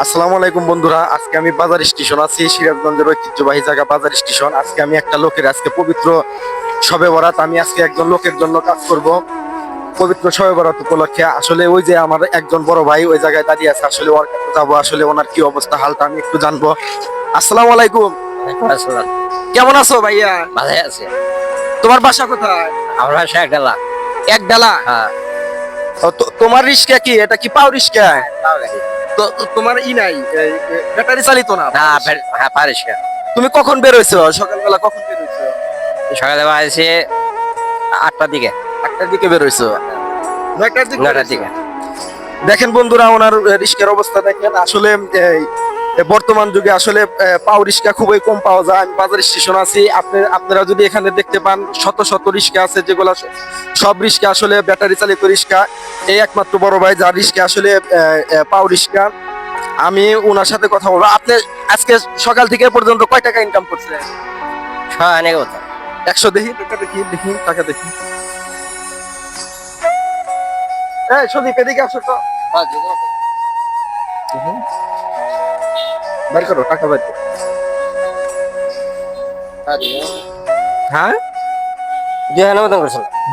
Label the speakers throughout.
Speaker 1: আসসালামু আলাইকুম বন্ধুরা, আজকে আমি বাজার স্টেশন আছি, সিরাজগঞ্জের ঐতিহ্যবাহী জায়গা বাজার স্টেশন। আজকে আমি একটা লোকের, আজকে পবিত্র শবে বরাত, আমি আজকে একজন লোকের জন্য কাজ করব পবিত্র শবে বরাত উপলক্ষে। আসলে ওই যে আমার একজন বড় ভাই ওই জায়গায় দাঁড়িয়ে আছে, আসলে ওর কাছে যাবো, আসলে ওনার কি অবস্থা হালটা আমি একটু জানবো। আসসালামু আলাইকুম,
Speaker 2: আসসালাম।
Speaker 1: কেমন আছো ভাইয়া?
Speaker 2: ভালো আছে।
Speaker 1: তোমার বাসা কোথায়?
Speaker 2: আমার বাসা এক ডালা।
Speaker 1: এক ডালা?
Speaker 2: হ্যাঁ।
Speaker 1: তোমার রিস্কা কি, এটা কি পাও রিস্কা? তোমার ই নাই, ব্যাটারি চালিত না?
Speaker 2: না, হ্যাঁ পারিস না।
Speaker 1: তুমি কখন বেরোইছো? সকালবেলা কখন বেরোইছো?
Speaker 2: সকালে বাজে 8টার দিকে।
Speaker 1: 8টার দিকে বেরোইছো? 9টার দিকে?
Speaker 2: 9টার দিকে।
Speaker 1: দেখেন বন্ধুরা, ওনার রিস্কের অবস্থা দেখেন। আসলে বর্তমান যুগে আসলে পাও রিস্কা খুবই কম পাওয়া যায়। আমি বাজার স্টেশন আছি, আপনারা যদি এখানে দেখতে পান শত শত রিস্কা আছে, যেগুলো সব রিস্কা আসলে ব্যাটারি চালিত রিস্কা। এই একমাত্র বড় ভাই যার রিস্কা আসলে পাও রিস্কা। আমি ওনার সাথে কথা বলবো। আপনি আজকে সকাল থেকে এ পর্যন্ত কয় টাকা ইনকাম করছেন?
Speaker 2: অনেক কথা।
Speaker 1: 100 দেখি, টাকা দেখি, দেখি টাকা দেখি। এই সদীপ, এদিকে আসো তো। বের করো, টাকা বের করো। হ্যাঁ,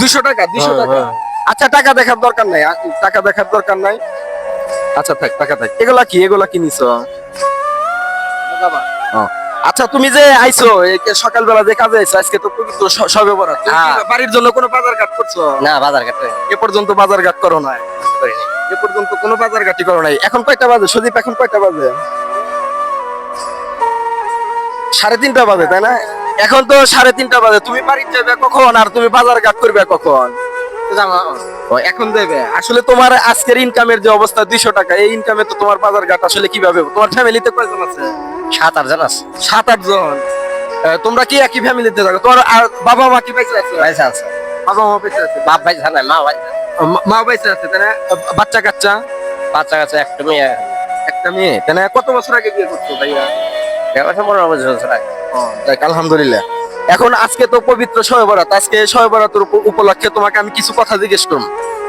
Speaker 1: 200 টাকা, 200 টাকা। আচ্ছা, টাকা দেখার দরকার নাই, টাকা দেখার দরকার নাই। আচ্ছা থাক, টাকা থাক। এগুলা কি, এগুলা কি নিছো? ও, আচ্ছা, তুমি যে আইছো সকালবেলা যে কাজে আইছো, আজকে তো পবিত্র শবে বরাত, তুমি কি
Speaker 2: হ্যাঁ।
Speaker 1: বাড়ির জন্য কোনো বাজার ঘাট করছো?
Speaker 2: না, বাজার ঘাটে
Speaker 1: এ পর্যন্ত বাজার ঘাট করো নাই? এ পর্যন্ত কোনো বাজার ঘাটই করো নাই। এখন কয়টা বাজে সদীপ? এখন কয়টা বাজে? 3:30 বাজে, তাই না? এখন তো 3:30 বাজে। তুমি বাড়ি যাবে কখন আর তুমি বাজার ঘাট করবে কখন? ও, এখন দেবে। আসলে তোমার আজকের ইনকামের যে অবস্থা 200 টাকা, এই ইনকামে তো তোমার বাজার ঘাট আসলে কিভাবে? তোমার ফ্যামিলিতে কয়জন আছে?
Speaker 2: 7-8 জন আছে।
Speaker 1: 7-8 জন। তোমরা কি একই ফ্যামিলিতে থাকো? তোমার আর বাবা মা কি বেঁচে আছে?
Speaker 2: পয়সা আছে।
Speaker 1: বাবা মা বেঁচে আছে?
Speaker 2: বাপ ভাই জানা, মা ভাই জানে।
Speaker 1: মা বেঁচে আছে, তাই না? বাচ্চা কাচ্চা?
Speaker 2: বাচ্চা কাছে একটা মেয়ে।
Speaker 1: একটা মেয়ে, তাই না? কত বছর আগে বিয়ে করছো ভাইয়া?
Speaker 2: ব্যবসা 15 বছর আগে।
Speaker 1: যাক, আলহামদুলিল্লাহ। এখন আজকে তো পবিত্র শবে বরাত, আজকে শবে বরাতের উপলক্ষে তোমাকে আমি কিছু কথা জিজ্ঞেস করব।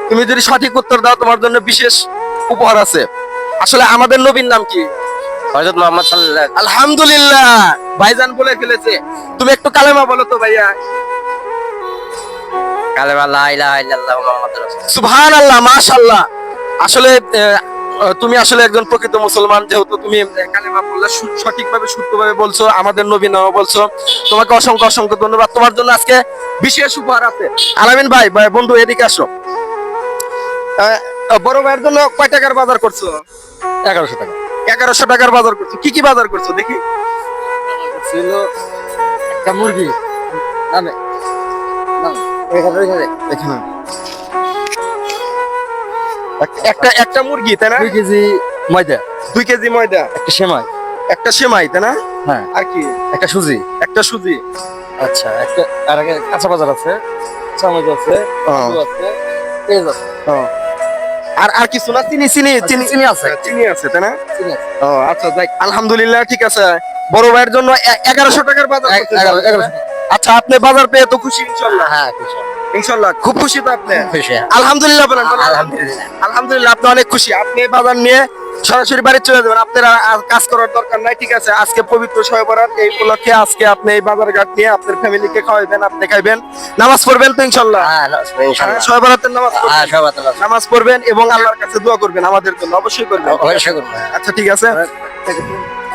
Speaker 1: তুমি যদি সঠিক উত্তর দাও, তোমার জন্য বিশেষ উপহার আছে। আসলে আমাদের নবীর নাম কি?
Speaker 2: হযরত মুহাম্মদ সাল্লাল্লাহু আলাইহি।
Speaker 1: আলহামদুলিল্লাহ, ভাইজান বলে ফেলেছে। তুমি একটু কালেমা বলো তো ভাইয়া।
Speaker 2: কালেমা লা ইলাহা ইল্লাল্লাহু মুহাম্মাদুর রাসূলুল্লাহ।
Speaker 1: সুবহানাল্লাহ, মাশাআল্লাহ। আসলে তুমি আসলে একজন প্রকৃত মুসলমান, যেহেতু তুমি কালেমা বললে, সঠিকভাবে শুদ্ধভাবে বলছো, আমাদের নবী নামও বলছো। তোমাকে অসংখ্য অসংখ্য ধন্যবাদ। তোমার জন্য আজকে বিশেষ উপহার আছে। আলামিন ভাই, বন্ধু এদিকে আসো। বড় ভাইয়ের জন্য কয় টাকার বাজার করছো?
Speaker 2: 1100 টাকা।
Speaker 1: 1100 টাকার বাজার করছো। কি কি বাজার করছো দেখি?
Speaker 2: ছিল একটা মুরগি। নামে
Speaker 1: এখানে একটা মুরগি, তাই না?
Speaker 2: 2 কেজি ময়দা,
Speaker 1: 2 কেজি ময়দা,
Speaker 2: একটা সেমাই।
Speaker 1: একটা সেমাই, তাই না?
Speaker 2: হ্যাঁ,
Speaker 1: আর কি?
Speaker 2: একটা সুজি।
Speaker 1: একটা সুজি।
Speaker 2: আচ্ছা, একটা আর আগে কাঁচা বাজার আছে, চামচ আছে, আলু আছে, পেঁয়াজ আছে।
Speaker 1: আর আর কিছু না? চিনি চিনি চিনি
Speaker 2: চিনি আছে।
Speaker 1: চিনি আছে, তাই না?
Speaker 2: চিনি আছে।
Speaker 1: ও আচ্ছা, যাক, আলহামদুলিল্লাহ, ঠিক আছে। বড় ভাইয়ের জন্য 1100 টাকার বাজার করতেছেন।
Speaker 2: 1100
Speaker 1: আচ্ছা, আপনি বাজার পেয়ে তো খুশি ইনশাআল্লাহ?
Speaker 2: হ্যাঁ, খুশি।
Speaker 1: ইনশাআল্লাহ খুব খুশি তো আপনি?
Speaker 2: খুশি।
Speaker 1: আলহামদুলিল্লাহ বলেন, বলেন।
Speaker 2: আলহামদুলিল্লাহ।
Speaker 1: আলহামদুলিল্লাহ, আপনি অনেক খুশি। আপনি বাজার নিয়ে সরাসরি বাড়ি চলে যাবেন, আপনার আর কাজ করার দরকার নাই। ঠিক আছে, আজকে পবিত্র শবে বরাত, এই উপলক্ষে আজকে আপনি এই বাজার ঘাট নিয়ে আপনার ফ্যামিলিকে খাওয়াবেন, আপনি খাইবেন, নামাজ পড়বেন তো ইনশাআল্লাহ?
Speaker 2: হ্যাঁ, ইনশাআল্লাহ।
Speaker 1: শবে বরাতের নামাজ পড়বেন।
Speaker 2: হ্যাঁ, সবাই ভালো আছে।
Speaker 1: নামাজ পড়বেন এবং আল্লাহর কাছে দোয়া করবেন, আমাদের জন্য অবশ্যই করবেন।
Speaker 2: অবশ্যই করব।
Speaker 1: আচ্ছা, ঠিক আছে।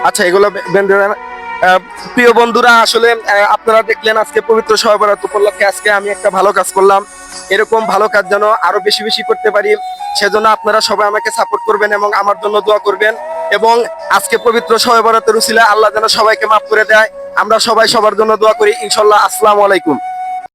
Speaker 1: আচ্ছা, এগুলো বেঁধে দেন। প্রিয় বন্ধুরা, আসলে আপনারা দেখলেন আজকে পবিত্র শবে বরাত উপলক্ষে আজকে আমি একটা ভালো কাজ করলাম। এরকম ভালো কাজ যেন আরো বেশি বেশি করতে পারি, সেজন্য আপনারা সবাই আমাকে সাপোর্ট করবেন এবং আমার জন্য দোয়া করবেন। এবং আজকে পবিত্র শবে বরাতের উসিলায় আল্লাহ যেন সবাইকে মাফ করে দেয়। আমরা সবাই সবার জন্য দোয়া করি ইনশাআল্লাহ। আসসালামু আলাইকুম।